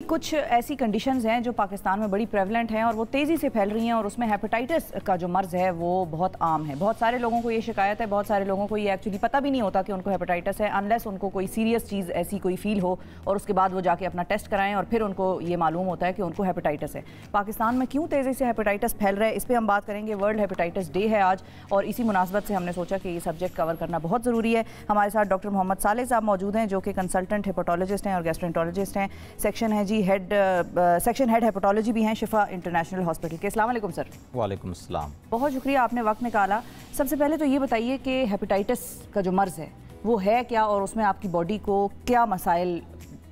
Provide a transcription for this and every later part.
कुछ ऐसी कंडीशंस हैं जो पाकिस्तान में बड़ी प्रेवलेंट हैं और वो तेज़ी से फैल रही हैं, और उसमें हेपेटाइटिस का जो मर्ज़ है वो बहुत आम है। बहुत सारे लोगों को ये शिकायत है, बहुत सारे लोगों को ये एक्चुअली पता भी नहीं होता कि उनको हेपेटाइटिस है, अनलेस उनको कोई सीरियस चीज़ ऐसी कोई फील हो और उसके बाद वो जाके अपना टेस्ट कराएं और फिर उनको ये मालूम होता है कि उनको हेपेटाइटिस है। पाकिस्तान में क्यों तेज़ी से हेपेटाइटिस फैल रहा है, इस पर हम बात करेंगे। वर्ल्ड हेपेटाइटिस डे है आज, और इसी मुनासबत से हमने सोचा कि ये सब्जेक्ट कवर करना बहुत ज़रूरी है। हमारे साथ डॉक्टर मोहम्मद सालेह साहब मौजूद हैं, जो कि कंसल्टेंट हेपेटोलॉजिस्ट हैं और गैस्ट्रोएंटरोलॉजिस्ट हैं। सेक्शन है जी सेक्शन हेड हेपेटोलॉजी भी हैं शिफा इंटरनेशनल हॉस्पिटल के। अस्सलाम वालेकुम सर। वालेकुम अस्सलाम। मतलब शुक्रिया आपने वक्त निकाला। सबसे पहले तो ये बताइए कि हेपेटाइटिस का जो मर्ज़ है वो है क्या, और उसमें आपकी बॉडी को क्या मसाइल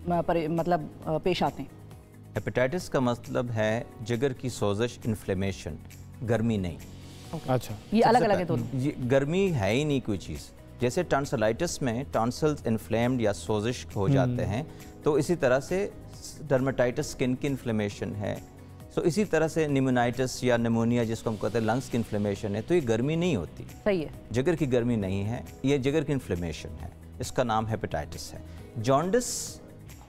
पेश आते हैं? हेपेटाइटिस का मतलब है जिगर की सोजिश, इन्फ्लेमेशन, गर्मी नहीं। अच्छा, ये अलग अलग है दोनों। ये गर्मी है ही नहीं कोई चीज़। जैसे टॉन्सिलाइटिस में टॉन्सिल्स इन्फ्लेम्ड या सोजिश हो जाते हैं, तो इसी तरह से डर्मेटाइटिस स्किन की इन्फ्लेमेशन है। तो इसी तरह से निमोनाइटिस या निमोनिया जिसको हम कहते हैं लंग्स की इन्फ्लेमेशन है, तो ये गर्मी नहीं होती। सही है, जिगर की गर्मी नहीं है, ये जिगर की इन्फ्लेमेशन है, इसका नाम हेपेटाइटिस है। जॉन्डिस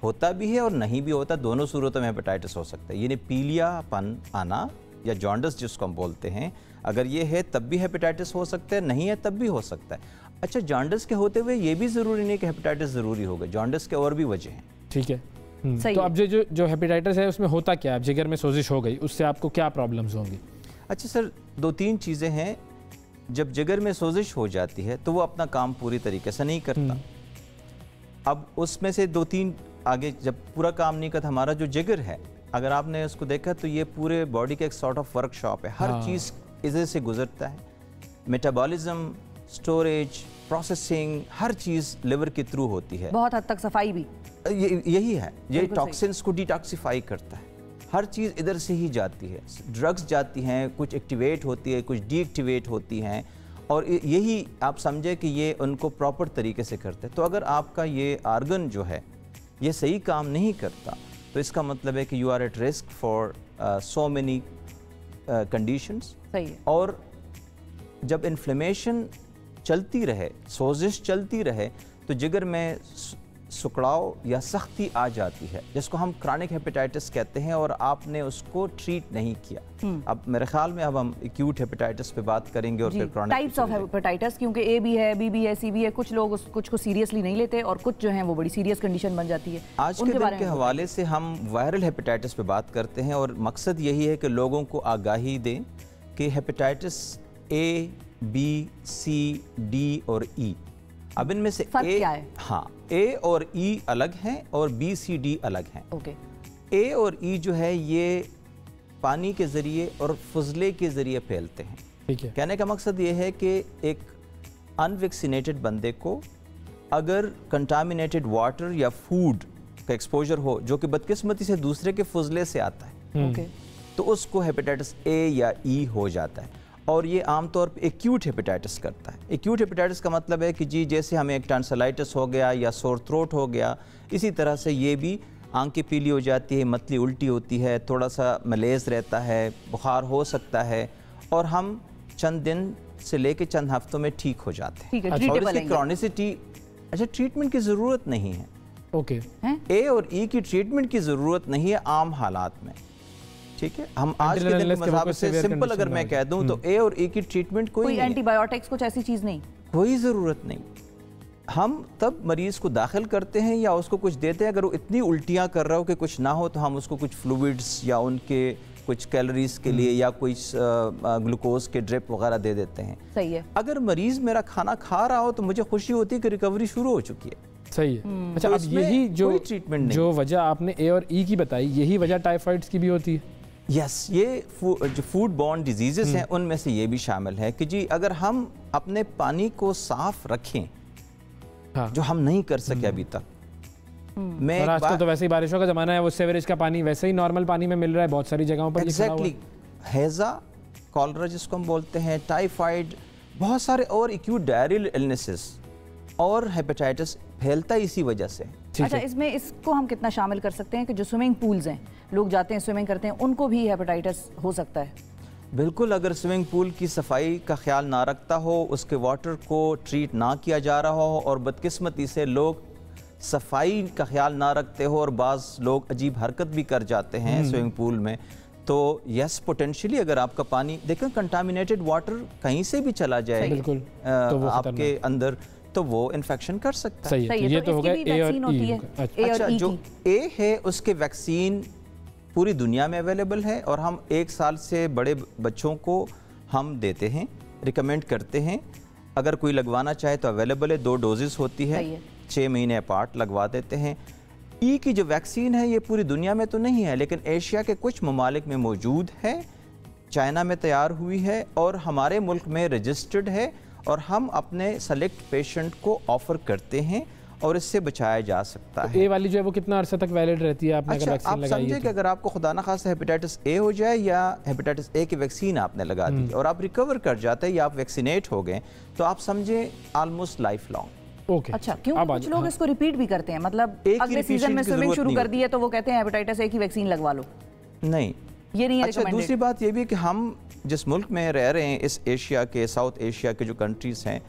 होता भी है और नहीं भी होता, दोनों सूरतों में हेपेटाइटिस हो सकता है। यानी पीलियापन आना या जॉन्डिस जिसको हम बोलते हैं, अगर ये है तब भी हेपेटाइटिस हो सकता है, नहीं है तब भी हो सकता है। अच्छा, जॉन्डिस के होते हुए ये भी ज़रूरी नहीं कि हेपेटाइटिस ज़रूरी होगा, जॉन्डिस के और भी वजह हैं। ठीक है, तो अब जो हेपेटाइटिस है उसमें होता क्या है? अब जिगर में सोजिश हो गई, उससे आपको क्या प्रॉब्लम्स होंगी? अच्छा सर, दो तीन चीज़ें हैं। जब जिगर में सोजिश हो जाती है तो वो अपना काम पूरी तरीके से नहीं करता। अब उसमें से दो तीन आगे जब पूरा काम नहीं करता, हमारा जो जिगर है, अगर आपने उसको देखा तो ये पूरे बॉडी का एक सॉर्ट ऑफ वर्कशॉप है। हर चीज़ इधर से गुजरता है, मेटाबॉलिज्म, स्टोरेज, प्रोसेसिंग, हर चीज़ लिवर के थ्रू होती है। बहुत हद तक सफाई भी यही है, ये टॉक्सिन्स को डिटॉक्सिफाई करता है। हर चीज़ इधर से ही जाती है। ड्रग्स जाती हैं, कुछ एक्टिवेट होती है, कुछ डीएक्टिवेट होती हैं, और यही आप समझे कि ये उनको प्रॉपर तरीके से करते हैं। तो अगर आपका ये आर्गन जो है ये सही काम नहीं करता, तो इसका मतलब है कि you are at risk for so many conditions. सही है। और जब इन्फ्लेमेशन चलती रहे, सोजिश चलती रहे, तो जिगर में सुकड़ाव या सख्ती आ जाती है, जिसको हम क्रॉनिक हेपेटाइटिस कहते हैं, और आपने उसको ट्रीट नहीं किया। अब मेरे ख्याल में अब हम एक्यूट हेपेटाइटिस पे बात करेंगे और फिर क्रॉनिक टाइप्स ऑफ हेपेटाइटिस, क्योंकि ए भी है, बी भी है, सी भी है। कुछ लोग कुछ को सीरियसली नहीं लेते और कुछ जो हैं वो बड़ी सीरियस कंडीशन बन जाती है। आज के दिन के हवाले से हम वायरल हेपेटाइटिस पे बात करते हैं, और मकसद यही है कि लोगों को आगाही दें कि hepatitis A, B, C, D और ई, अब इनमें से ए क्या है? हाँ, ए और ई अलग हैं और बी, सी, डी अलग हैं। ओके। ए और ई जो है ये पानी के ज़रिए और फजले के ज़रिए फैलते हैं। ठीक है। कहने का मकसद ये है कि एक अनवैक्सीनेटेड बंदे को अगर कंटामिनेटेड वाटर या फूड का एक्सपोजर हो, जो कि बदकिस्मती से दूसरे के फजले से आता है, ओके, तो उसको हेपेटाइटिस ए या ई हो जाता है। और ये आमतौर पे एक्यूट हेपेटाइटिस करता है। एक्यूट हेपेटाइटिस का मतलब है कि जी जैसे हमें एक टॉन्सिलाइटिस हो गया या सोर थ्रोट हो गया, इसी तरह से ये भी आंखें पीली हो जाती है, मतली उल्टी होती है, थोड़ा सा मलेज रहता है, बुखार हो सकता है, और हम चंद दिन से लेके चंद हफ्तों में ठीक हो जाते हैं। और इसकी क्रॉनिसिटी, अच्छा, ट्रीटमेंट की ज़रूरत नहीं है। ओके। ए और ई की ट्रीटमेंट की ज़रूरत नहीं है आम हालात में। ठीक है, हम आज के दिन के मसाब से सिंपल अगर मैं कह दूं तो ए और ई की ट्रीटमेंट कोई एंटीबायोटिक्स कुछ ऐसी चीज़ नहीं, कोई ज़रूरत नहीं। हम तब मरीज़ को दाखिल करते हैं या उसको कुछ देते हैं, अगर वो इतनी उल्टियाँ कर रहा हो कि कुछ ना हो, तो हम उसको कुछ फ्लूइड्स या उनके कुछ कैलोरीज के लिए या कुछ ग्लूकोज के ड्रिप वगैरह दे देते हैं। सही है। अगर मरीज़ मेरा खाना खा रहा हो तो मुझे खुशी होती है कि रिकवरी शुरू हो चुकी है। सही है। अच्छा, अब यही जो ट्रीटमेंट जो वजह आपने ए और ई की बताई, यही वजह टाइफाइड्स की भी होती है? यस, ये जो फूड बॉर्न डिजीजेस हैं उनमें से ये भी शामिल है कि जी अगर हम अपने पानी को साफ रखें, हाँ, जो हम नहीं कर सके अभी तक। मैं और आजकल तो वैसे ही बारिशों का ज़माना है, वो सीवरेज का पानी वैसे ही नॉर्मल पानी में मिल रहा है बहुत सारी जगहों पर। एग्जैक्टली, हैज़ा, कॉलरा जिसको हम बोलते हैं, टाइफाइड, बहुत सारे और एक्यूट डायरियल इलनेसेस और हेपेटाइटिस फैलता इसी वजह से। अच्छा, इसमें इसको हम कितना शामिल कर सकते हैं कि जो स्विमिंग पूल्स हैं, लोग जाते हैं स्विमिंग करते हैं, उनको भी हेपेटाइटिस हो सकता है? बिल्कुल, अगर स्विमिंग पूल की सफाई का ख्याल ना रखता हो, उसके वाटर को ट्रीट ना किया जा रहा हो, और बदकिस्मती से लोग सफाई का ख्याल ना रखते हो और बाज़ लोग अजीब हरकत भी कर जाते हैं स्विमिंग पूल में, तो यस पोटेंशियली अगर आपका पानी देखें कंटामिनेटेड वाटर कहीं से भी चला जाए बिल्कुल आपके अंदर, तो वो इन्फेक्शन कर सकता है। सही है, ये तो हो गया ए और ई। अच्छा, जो ए है उसके वैक्सीन पूरी दुनिया में अवेलेबल है और हम 1 साल से बड़े बच्चों को हम देते हैं, रिकमेंड करते हैं। अगर कोई लगवाना चाहे तो अवेलेबल है, 2 डोजेस होती है, 6 महीने अपार्ट लगवा देते हैं। ई की जो वैक्सीन है ये पूरी दुनिया में तो नहीं है, लेकिन एशिया के कुछ ममालिक में मौजूद है, चाइना में तैयार हुई है और हमारे मुल्क में रजिस्टर्ड है और हम अपने सेलेक्ट पेशेंट को ऑफर करते हैं और इससे बचाया जा सकता है। ए वाली जो है वो कितना अरसा तक वैलिड रहती है? आपने अच्छा, अगर वैक्सीन आप लगाई है समझे कि अगर आपको खुदा न खास्ता हेपेटाइटिस ए हो जाए या हेपेटाइटिस ए की वैक्सीन आपने लगा दी और आप रिकवर कर जाते हैं या आप वैक्सीनेट हो गए, तो आप समझे ऑलमोस्ट लाइफ लॉन्ग। ओके, अच्छा, क्यों कुछ लोग इसको रिपीट भी करते हैं, मतलब अगले सीजन में स्विमिंग शुरू कर दी है तो वो कहते हैं हेपेटाइटिस ए की वैक्सीन लगवा लो? नहीं, ये नहीं है। अच्छा, दूसरी बात ये भी कि हम जिस मुल्क में रह रहे हैं, इस एशिया के, साउथ एशिया के जो कंट्रीज हैं,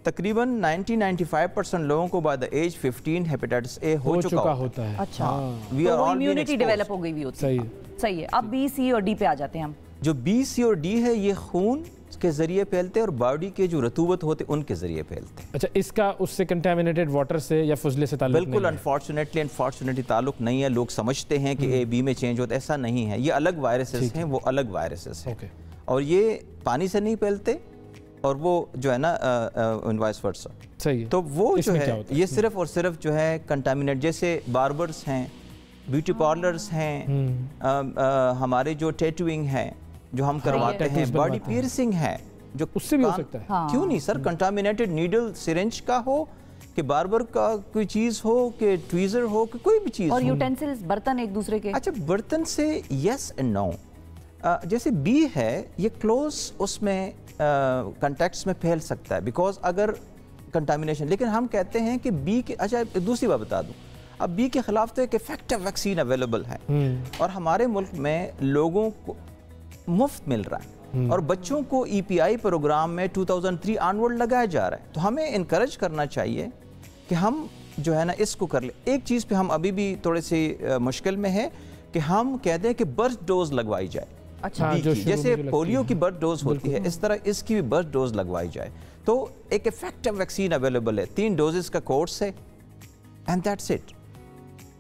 तकरीबन 90-95% लोगों को by the age 15 hepatitis A हो चुका होता है। अच्छा, we are all immunity develop हो गई भी होती है। सही है। अब बी, सी और डी पे आ जाते हैं हम। जो बी, सी और डी है ये खून के जरिए फैलते हैं और बॉडी के जो रतूबत होते हैं उनके जरिए फैलते हैं। अच्छा, इसका उससे कंटामिनेटेड वाटर से या फुजले से ताल्लुक बिल्कुल अनफॉर्चुनेटली ताल्लुक नहीं है। लोग समझते हैं कि ए बी में चेंज होता है, ऐसा नहीं है। ये अलग वायरसेस हैं, वो अलग वायरसेस हैं और ये पानी से नहीं फैलते और वो जो है ना वाइस वर्सा। सही है। तो वो जो है ये सिर्फ और सिर्फ जो है कंटामिनेट, जैसे बार्बर्स हैं, ब्यूटी पार्लर्स हैं, हमारे जो टैटूइंग है जो हम करवाते हैं, बॉडी पियर्सिंग है जो उससे भी हो सकता है। क्यों नहीं सर, कंटामिनेटेड नीडल सिरिंज का हो कि बार्बर का कोई चीज़ हो कि ट्वीज़र हो कि कोई भी चीज़ और यूटेंसिल्स, बर्तन एक दूसरे के। अच्छा, बर्तन से यस एंड नो। जैसे बी है ये क्लोज उसमें कंटेक्ट्स में फैल सकता है बिकॉज अगर कंटामिनेशन, लेकिन हम कहते हैं कि बी के, अच्छा दूसरी बात बता दूं, अब बी के खिलाफ तो एक इफेक्टिव वैक्सीन अवेलेबल है और हमारे मुल्क में लोगों को मुफ्त मिल रहा है और बच्चों को EPI प्रोग्राम में 2003 ऑनवर्ड लगाया जा रहा है। तो हमें इनकरेज करना चाहिए कि हम जो है ना इसको कर ले। एक चीज़ पे हम अभी भी थोड़े से मुश्किल में है कि हम कहते हैं कि बर्थ डोज लगवाई जाए। अच्छा, जैसे पोलियो की बर्थ डोज होती है इस तरह इसकी भी बर्थ डोज लगवाई जाए। तो एक इफेक्टिव वैक्सीन अवेलेबल है, 3 डोजेस का कोर्स है एंड दैट्स इट।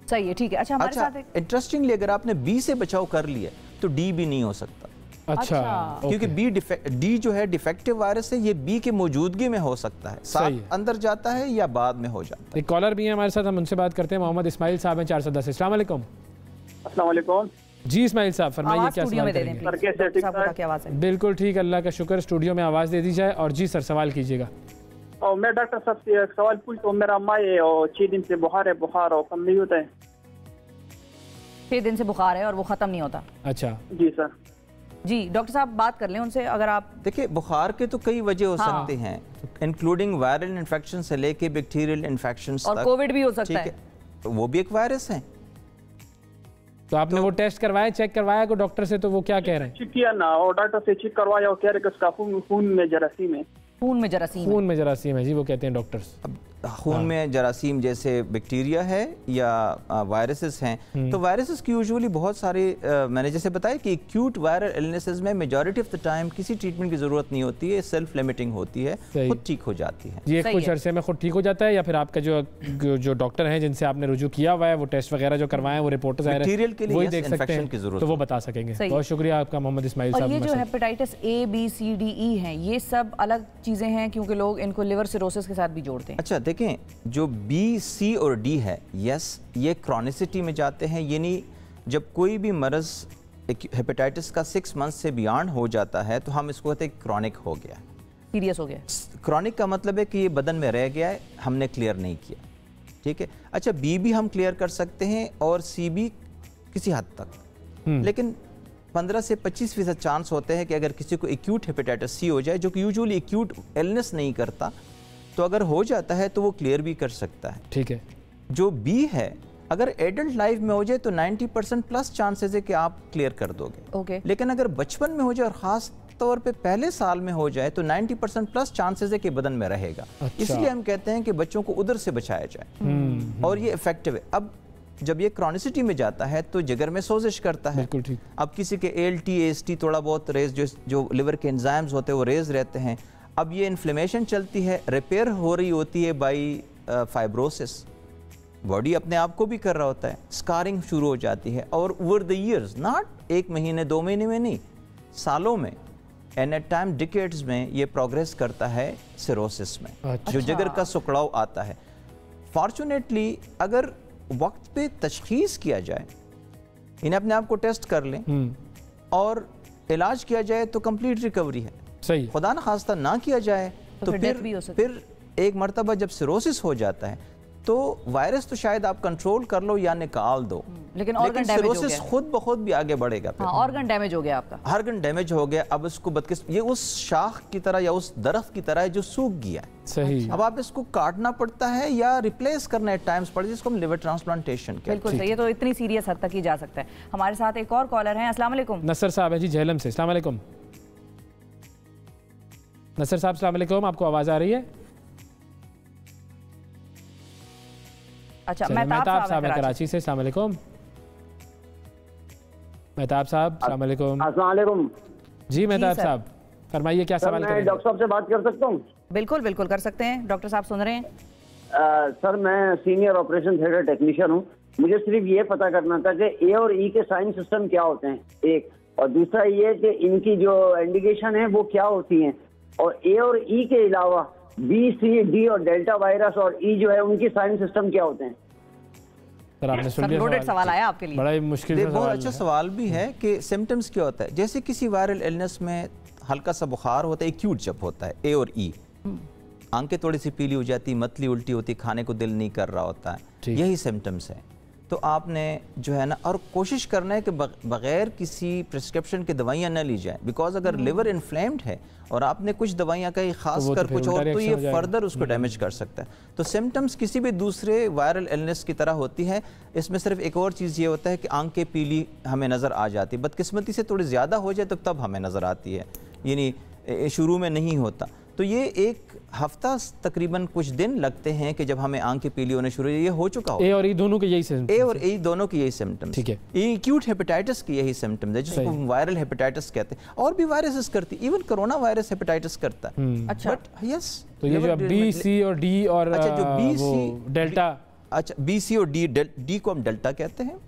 सही है, ठीक है। अच्छा, हमारे साथ इंटरेस्टिंगली अगर आपने बी से बचाव कर लिया तो डी भी नहीं हो सकता। अच्छा, क्योंकि डी जो है डिफेक्टिव वायरस है, ये बी के मौजूदगी में हो सकता है, साथ अंदर जाता है या बाद में हो जाता है। एक कॉलर भी है हमारे साथ, हम उनसे बात करते हैं। मोहम्मद इस्माइल साहब हैं 410। अस्सलाम वालेकुम। अस्सलाम वालेकुम जी इस्माइल साहब फरमाइए, क्या सवाल करेंगे? बिल्कुल ठीक, अल्लाह का शुक्र। स्टूडियो में आवाज़ दे दी जाए और जी सर सवाल कीजिएगा। और मैं डॉक्टर साहब से एक सवाल पूछता हूँ। मेरा अम्मा है और 6 दिन से बुखार है, बुखार और कम नहीं होता है। 6 दिन से बुखार है और वो ख़त्म नहीं होता? अच्छा जी सर। जी डॉक्टर साहब बात कर लें उनसे। अगर आप देखिए, बुखार के तो कई वजह हो सकते हैं, इंक्लूडिंग वायरल इन्फेक्शन से लेके बैक्टीरियल इन्फेक्शन और कोविड भी हो सकता है। वो भी एक वायरस है। तो आपने वो टेस्ट करवाया, चेक करवाया को डॉक्टर से, तो वो क्या कह रहे हैं? चेक किया ना, और डॉक्टर से चेक करवाया और कह रहे कि उसका खून में जरासीम है। खून में जरासीम है जी, वो कहते हैं डॉक्टर्स। अब खून में जरासीम जैसे बैक्टीरिया है या वायरसेस हैं, तो वायरसेस की यूजुअली बहुत सारे मैंने जैसे बताया कि एक्यूट वायरल इलनेसेस में मेजॉरिटी ऑफ द टाइम किसी ट्रीटमेंट की जरूरत नहीं होती है, सेल्फ लिमिटिंग होती है, खुद ठीक हो जाती है। ये कुछ अरसे में खुद ठीक हो जाता है या फिर आपका जो डॉक्टर हैं जिनसे आपने रुजू किया हुआ है, वो टेस्ट वगैरह जो करवाए हैं, वो रिपोर्ट्स आ रहे हैं, वही देख सकते हैं, तो वो बता सकेंगे। बहुत शुक्रिया आपका मोहम्मद इस्माइल साहब। और ये जो hepatitis A, B, C, D, E हैं, ये सब अलग चीज़ें हैं क्योंकि लोग इनको लिवर सिरोसिस के साथ भी जोड़ते हैं। अच्छा देखें, जो B, C और D है, यस ये क्रॉनिसिटी में जाते हैं, यानी जब कोई भी मर्ज़ हेपेटाइटिस का 6 मंथ से बियॉन्ड हो जाता है तो हम इसको कहते हैं क्रॉनिक हो गया, सीरियस हो गया। क्रॉनिक का मतलब है कि ये बदन में रह गया है, हमने क्लियर नहीं किया, ठीक है। अच्छा, B भी हम क्लियर कर सकते हैं और C भी किसी हद तक, लेकिन 15 से 25% चांस होते हैं कि अगर किसी को एक्यूट हेपेटाइटिस C हो जाए, जो कि यूजुअली एक्यूट इलनेस नहीं करता, तो अगर हो जाता है तो वो क्लियर भी कर सकता है। ठीक है। जो B है, अगर एडल्ट लाइफ में हो जाए तो 90% प्लस चांसेस है कि आप क्लियर कर दोगे। लेकिन अगर बचपन में हो जाए और ख़ास तौर पे पहले साल में हो जाए तो 90% प्लस चांसेस है कि बदन में रहेगा। इसलिए हम कहते हैं कि बच्चों को उधर से बचाया जाए और ये इफेक्टिव है। अब जब ये क्रॉनिसिटी में जाता है तो जिगर में सोजिश करता है। बिल्कुल ठीक। अब किसी के ALT AST थोड़ा बहुत रेज, जो लिवर के एंजाइम्स होते हैं वो रेज रहते हैं। अब ये इन्फ्लेमेशन चलती है, रिपेयर हो रही होती है बाई फाइब्रोसिस, बॉडी अपने आप को भी कर रहा होता है, स्कारिंग शुरू हो जाती है और ओवर द ईयर्स, नॉट 1 महीने 2 महीने में नहीं, सालों में, एंड एट टाइम डिकेड्स में ये प्रोग्रेस करता है सिरोसिस में। जो जिगर का सुकड़ाव आता है। फॉर्चुनेटली अगर वक्त पे तशखीस किया जाए, इन्हें अपने आप को टेस्ट कर लें और इलाज किया जाए तो कंप्लीट रिकवरी है। सही। खुदा न खास्ता ना किया जाए तो फिर एक मरतबा जब सिरोसिस हो जाता है तो वायरस तो शायद आप कंट्रोल कर लो या निकाल दो, लेकिन सिरोसिस खुद ब खुद भी आगे बढ़ेगा। ऑर्गन डैमेज हो गया आपका, ऑर्गन डैमेज हो गया। अब इसको ये उस शाख की तरह या उस दरख्त की तरह है जो सूख गया है। सही। अब आप इसको काटना पड़ता है या रिप्लेस करना एट टाइम्स पड़ता है, जिसको हम लिवर ट्रांसप्लांटेशन कहते हैं। बिल्कुल सही है, तो इतनी सीरियस हद तक ही जा सकता है। हमारे साथ एक और कॉलर हैं। अस्सलाम वालेकुम। नसर साहब है जी झेलम से। अस्सलाम वालेकुम नसर साहब। अस्सलाम वालेकुम, आपको आवाज आ रही है? अच्छा, मेहताब साहब है कराची से। अस्सलाम वालेकुम मेहताब साहब। अस्सलाम वालेकुम। अस्सलाम वालेकुम जी मेहताब साहब फरमाइए, क्या सवाल करेंगे? डॉक्टर साहब से बात कर सकता हूँ? बिल्कुल बिल्कुल कर सकते हैं, डॉक्टर साहब सुन रहे हैं। सर मैं सीनियर ऑपरेशन थिएटर टेक्नीशियन हूँ। मुझे सिर्फ ये पता करना था कि ए और ई के साइन सिस्टम क्या होते हैं, एक, और दूसरा ये कि इनकी जो इंडिकेशन है वो क्या होती हैं, और ए और ई के अलावा बी, सी, डी और डेल्टा वायरस और ई जो है उनकी साइन सिस्टम क्या होते हैं? सर आपने सुन लिया सवाल आया आपके लिए, बड़ा ही मुश्किल बहुत अच्छा सवाल भी है कि सिम्टम्स क्या होता है। जैसे किसी वायरल इलनेस में हल्का सा बुखार होता है, एक्यूट जब होता है, ए और ई, आंखें थोड़ी सी पीली हो जाती, मतली उल्टी होती, खाने को दिल नहीं कर रहा होता है, यही सिम्टम्स हैं। तो आपने जो है ना, और कोशिश करना है कि बगैर किसी प्रिस्क्रिप्शन की दवाइयाँ न ली जाए, बिकॉज अगर लिवर इन्फ्लेम्ड है और आपने कुछ दवाइयाँ का खास कर कुछ और, तो ये फर्दर उसको डैमेज कर सकता है। तो सिम्टम्स किसी भी दूसरे वायरल इलनेस की तरह होती है। इसमें सिर्फ एक और चीज़ ये होता है कि आंखें पीली हमें नज़र आ जाती है, बदकिस्मती से थोड़ी ज़्यादा हो जाए तो तब हमें नज़र आती है, यानी शुरू में नहीं होता। तो ये एक हफ्ता तकरीबन कुछ दिन लगते हैं कि जब हमें आंखें पीली होने शुरू, ये हो चुका हो। ए और ई दोनों के यही सिम्टम्स, ए और ई दोनों के यही सिम्टम्स, ठीक है। एक्यूट हेपेटाइटिस की यही सिम्टम्स है, जिसको हम वायरल हेपेटाइटिस कहते हैं। और भी वायरसेस करती, इवन कोरोना वायरस हेपेटाइटिस करता है। अच्छा, बट यस, तो ये जो बी, सी और डी और अच्छा, जो बी, सी, डेल्टा, अच्छा बी, सी और डी को हम डेल्टा कहते हैं।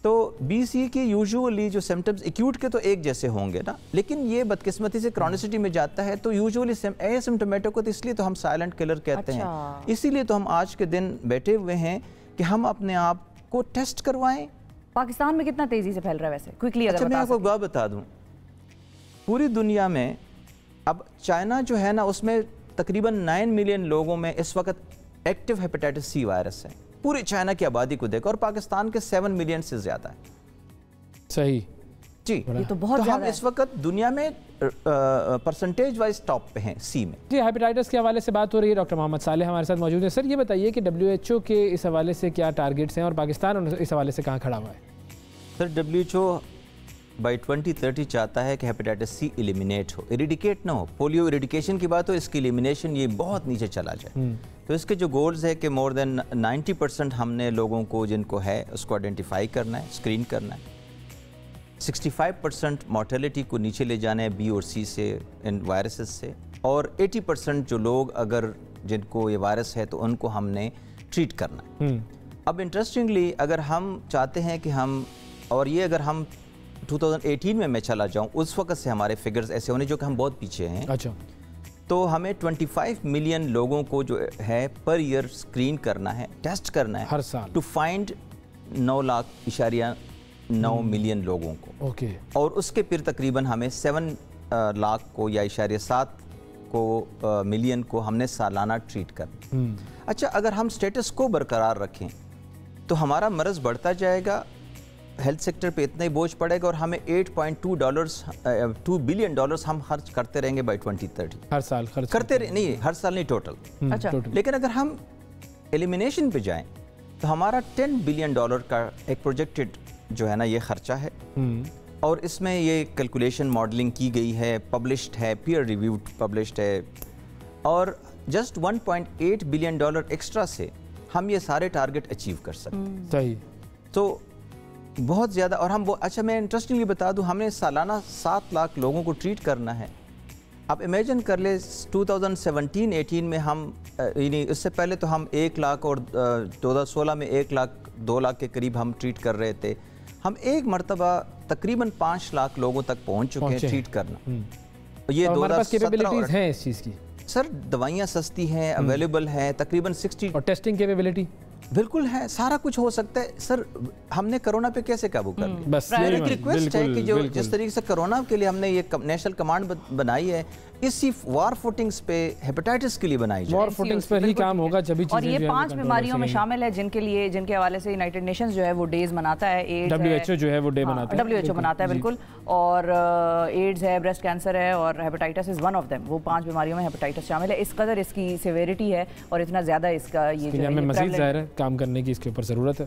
तो बी, सी के यूजुअली जो सिम्टम्स एक्यूट के तो एक जैसे होंगे ना, लेकिन ये बदकिस्मती से क्रॉनिसिटी में जाता है तो यूजुअली एसिम्प्टोमेटिक होता है, इसलिए तो हम साइलेंट किलर कहते हैं। इसीलिए तो हम आज के दिन बैठे हुए हैं कि हम अपने आप को टेस्ट करवाएं। पाकिस्तान में कितना तेजी से फैल रहा है वैसे, क्विकली अगर मैं आपको बात बता दूं, पूरी दुनिया में अब चाइना जो है ना, उसमें तकरीबन 9 मिलियन लोगों में इस वक्त एक्टिव हेपेटाइटिस सी वायरस है, पूरी चाइना की आबादी को देखो, और पाकिस्तान के 7 मिलियन से ज्यादा है। सही जी, ये तो बहुत हम इस वक्त दुनिया में परसेंटेज वाइज टॉप पे हैं सी में। जी, हेपेटाइटिस के हवाले से बात हो रही है। डॉक्टर मोहम्मद सालेह हमारे साथ मौजूद है। सर ये बताइए कि WHO के इस हवाले से क्या टारगेट्स हैं और पाकिस्तान इस हवाले से कहाँ खड़ा हुआ है? सर WHO बाई 2030 चाहता है कि हेपेटाइटिस सी एलिमिनेट हो, इरेडिकेट ना हो। पोलियो इरेडिकेशन की बात हो, इसकी एलिमिनेशन ये बहुत नीचे चला जाए। तो इसके जो गोल्स है कि मोर देन 90% हमने लोगों को जिनको है उसको आइडेंटिफाई करना है, स्क्रीन करना है। 65% मॉर्टेलिटी को नीचे ले जाना है बी और सी से, इन वायरसेस से, और 80% जो लोग अगर जिनको ये वायरस है तो उनको हमने ट्रीट करना है। अब इंटरेस्टिंगली अगर हम चाहते हैं कि हम, और ये अगर हम 2018 में मैं चला जाऊं, उस वक्त से हमारे फिगर्स ऐसे होने जो कि हम बहुत पीछे हैं। अच्छा, तो हमें 25 मिलियन लोगों को जो है पर ईयर स्क्रीन करना है, टेस्ट करना है हर साल, टू फाइंड 9 मिलियन लोगों को। ओके। और उसके फिर तकरीबन हमें 7 लाख को या 7 को मिलियन को हमने सालाना ट्रीट करना। अच्छा, अगर हम स्टेटस को बरकरार रखें तो हमारा मर्ज़ बढ़ता जाएगा, हेल्थ सेक्टर पे इतना ही बोझ पड़ेगा और हमें $2 बिलियन हम खर्च करते रहेंगे बाई 2030। हर साल खर्च करते नहीं, हर साल नहीं, टोटल। अच्छा, लेकिन अगर हम एलिमिनेशन पे जाएं तो हमारा $10 बिलियन का एक प्रोजेक्टेड जो है ना ये खर्चा है, और इसमें ये कैलकुलेशन मॉडलिंग की गई है, पब्लिश्ड है, पीयर रिव्यूड पब्लिश्ड है, और जस्ट $1.8 बिलियन एक्स्ट्रा से हम ये सारे टारगेट अचीव कर सकते हैं। सही। तो बहुत ज़्यादा, और हम अच्छा मैं इंटरेस्टिंगली बता दूं, हमें सालाना 7 लाख लोगों को ट्रीट करना है। आप इमेजिन कर ले 2017-18 में हम यानी इससे पहले तो हम 1 लाख और 2016 में 1 लाख 2 लाख के करीब हम ट्रीट कर रहे थे। हम एक मरतबा तकरीबन 5 लाख लोगों तक पहुंच चुके हैं ट्रीट करना। ये 2017 हैं इस चीज़ की सर, दवाइयाँ सस्ती हैं, अवेलेबल हैं, तकरीबन 60, और टेस्टिंग कैपेबिलिटी बिल्कुल है, सारा कुछ हो सकता है। सर हमने कोरोना पे कैसे काबू कर लिया? बस एक रिक्वेस्ट है कि जो जिस तरीके से कोरोना के लिए हमने ये नेशनल कमांड बनाई है, इसी वार फुटिंग्स पे हेपेटाइटिस के लिए बनाई जाए। वार फुटिंग्स पर ही काम होगा जब और ये 5 बीमारियों में शामिल है जिनके लिए, जिनके हवाले से यूनाइटेड नेशंस जो है वो डेज मनाता है। WHO जो है वो डे मनाता है, WHO मनाता है बिल्कुल। और एड्स है, ब्रेस्ट कैंसर है, और hepatitis is one of them. वो 5 बीमारियों में हेपेटाइटिस शामिल है। इस कदर इसकी सिवियरिटी है और इतना ज़्यादा इसका ये मज़ीद ज़ाहिर है काम करने की इसके ऊपर ज़रूरत है।